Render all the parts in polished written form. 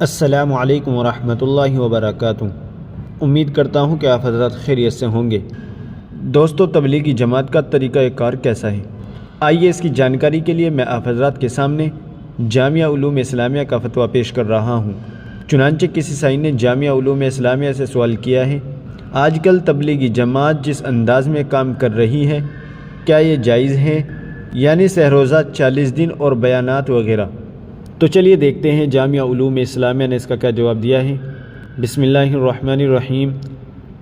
السلام علیکم ورحمۃ اللہ وبرکاتہ۔ امید کرتا ہوں کہ آپ حضرات خیریت سے ہوں گے۔ دوستو، تبلیغی جماعت کا طریقہ کار کیسا ہے؟ آئیے اس کی جانکاری کے لیے میں آپ حضرات کے سامنے جامعہ علوم اسلامیہ کا فتویٰ پیش کر رہا ہوں۔ چنانچہ کسی سائن نے جامعہ علوم اسلامیہ سے سوال کیا ہے، آج کل تبلیغی جماعت جس انداز میں کام کر رہی ہے، کیا یہ جائز ہے؟ یعنی سہ روزہ 40 دن اور بیانات وغیرہ۔ تو چلیے دیکھتے ہیں جامعہ علوم اسلامیہ نے اس کا کیا جواب دیا ہے۔ بسم اللہ الرحمن الرحیم۔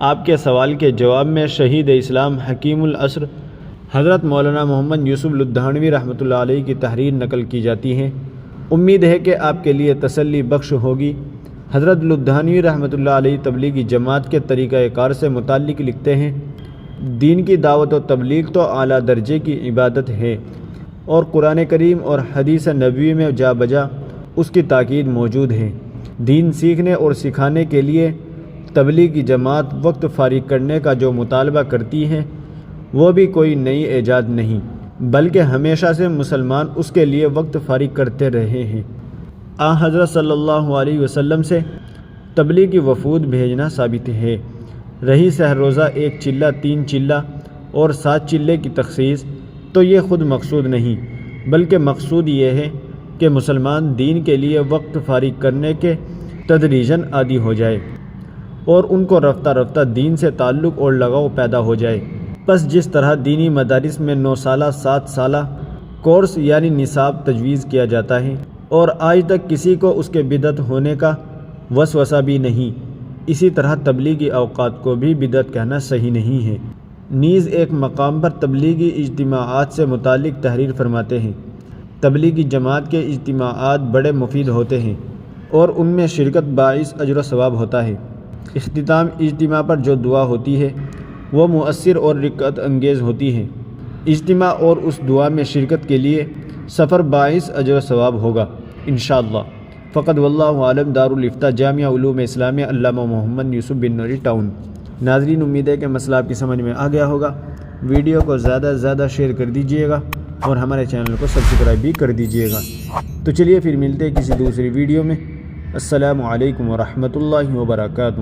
آپ کے سوال کے جواب میں شہید اسلام حکیم العصر حضرت مولانا محمد یوسف لدھانوی رحمۃ اللہ علیہ کی تحریر نقل کی جاتی ہے۔ امید ہے کہ آپ کے لیے تسلی بخش ہوگی۔ حضرت لدھانوی رحمۃ اللہ علیہ تبلیغی جماعت کے طریقہ کار سے متعلق لکھتے ہیں، دین کی دعوت و تبلیغ تو اعلیٰ درجے کی عبادت ہے، اور قرآن کریم اور حدیث نبوی میں جا بجا اس کی تاکید موجود ہے۔ دین سیکھنے اور سکھانے کے لیے تبلیغی جماعت وقت فارغ کرنے کا جو مطالبہ کرتی ہے، وہ بھی کوئی نئی ایجاد نہیں، بلکہ ہمیشہ سے مسلمان اس کے لیے وقت فارغ کرتے رہے ہیں۔ حضرت صلی اللہ علیہ وسلم سے تبلیغی وفود بھیجنا ثابت ہے۔ رہی سہ روزہ 1 چلہ 3 چلہ اور 7 چلے کی تخصیص، تو یہ خود مقصود نہیں، بلکہ مقصود یہ ہے کہ مسلمان دین کے لیے وقت فارغ کرنے کے تدریجاً عادی ہو جائے اور ان کو رفتہ رفتہ دین سے تعلق اور لگاؤ پیدا ہو جائے۔ پس جس طرح دینی مدارس میں 9 سالہ 7 سالہ کورس یعنی نصاب تجویز کیا جاتا ہے، اور آج تک کسی کو اس کے بدعت ہونے کا وسوسہ بھی نہیں، اسی طرح تبلیغی اوقات کو بھی بدعت کہنا صحیح نہیں ہے۔ نیز ایک مقام پر تبلیغی اجتماعات سے متعلق تحریر فرماتے ہیں، تبلیغی جماعت کے اجتماعات بڑے مفید ہوتے ہیں اور ان میں شرکت باعث اجر و ثواب ہوتا ہے۔ اختتام اجتماع پر جو دعا ہوتی ہے وہ مؤثر اور رغبت انگیز ہوتی ہے۔ اجتماع اور اس دعا میں شرکت کے لیے سفر باعث اجر و ثواب ہوگا انشاءاللہ۔ فقط واللہ عالم۔ دارالافتاء جامعہ علوم اسلامیہ، علامہ محمد یوسف بن نوری، ٹاؤن۔ ناظرین، امید ہے کہ مسئلہ آپ کی سمجھ میں آ گیا ہوگا۔ ویڈیو کو زیادہ سے زیادہ شیئر کر دیجئے گا اور ہمارے چینل کو سبسکرائب بھی کر دیجئے گا۔ تو چلیے پھر ملتے ہیں کسی دوسری ویڈیو میں۔ السلام علیکم ورحمۃ اللہ وبرکاتہ۔